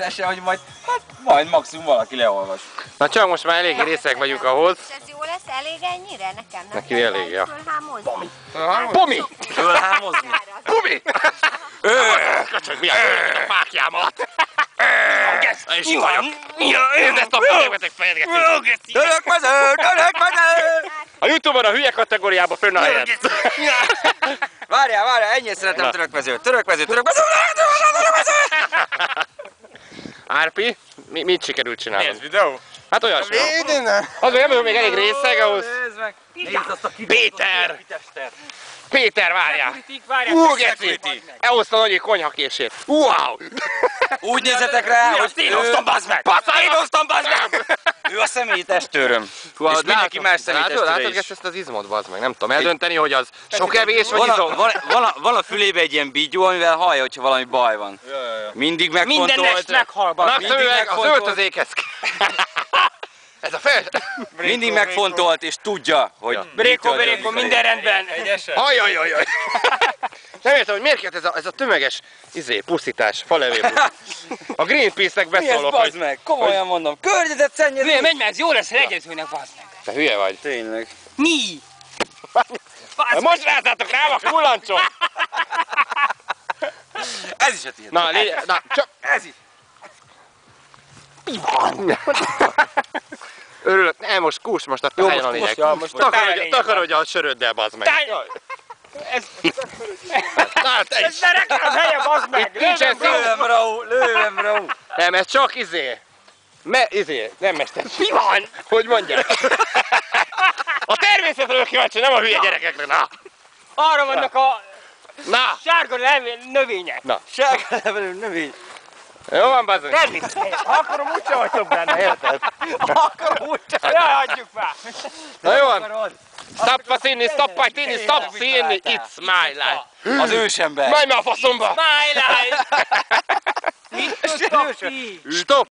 Teljesen, hogy majd maximum valaki leolvas. Na csak most már eléggé részek vagyunk ahhoz. És ez jó lesz elég ennyire? Nekem nem Neki elég, ja. fölhámozni. Pomi! Fölhámozni? Pomi! Köcsög, mi a fákjámat? És itt vagyok. Én ezt a félvetek fejedgetni. Törökmező! A Youtube-on a hülye kategóriában fönn a helyet. Várjál, ennyire szeretem törökmezőt. Törökmező! Árpi, mit sikerült csinálni? Nézd videó! Hát olyasmi. Azért nem még elég részeg ahhoz. Nézd azt a Péter! Péter, várjál! Geci! Elhozta Nagyi konyhakését. Wow! Úgy nézzetek rá, hogy én hoztam, bazd meg! Én hoztam, bazd meg! ő a személyi testőröm. És mindenki más személyi testőre Látod is. ezt az izmot, bazd meg? Nem tudom eldönteni, hogy az sok evés vagy izom. Van a fülébe egy ilyen bígyó, amivel hallja, hogyha valami baj van. Mindig megfontolt. Mindenest meghal, bazd. Napszemüveg az öltözékhez. Ez a fel... Mindig megfontolt és tudja, hogy... Bréko, minden rendben. Ajajajaj. Nem értem, hogy miért kellett ez a tömeges pusztítás, falevélpusztítás. A Greenpeace-nek beszólok, hogy... meg? Komolyan mondom, környezetszennyezés! Menj már, ez jó lesz a legyezőnek, bazd meg. Te hülye vagy. Tényleg. Mi? Most rázzátok rám a kullancson! Ez is a tiéd. Na, csak... Ez is. Örülök, nem, most kús, most a tájon a lényeg. Takarodja a söröddel, bazd meg. Na, te is. Ez nekem az helye, bazd meg. Nincsen szó. Lővem, bro. Nem, ez csak nem mester. Mi van? Hogy mondják? A természetről kíváncsi, nem a hülye gyerekekre, na. Arra vannak a Na. sárga növények. Na. Sárga levelő növény. Jó van, bazd meg. Természetesen. Ha akarom, úgyse vagy jobb lenne, érted? Ha akarom, úgyse. Jaj, hagyjuk már. Na jó van. Stop színni, stop színni, it's my life. Az ősember. Menj már a faszomba. My life. Mit tudtok ki? Stop.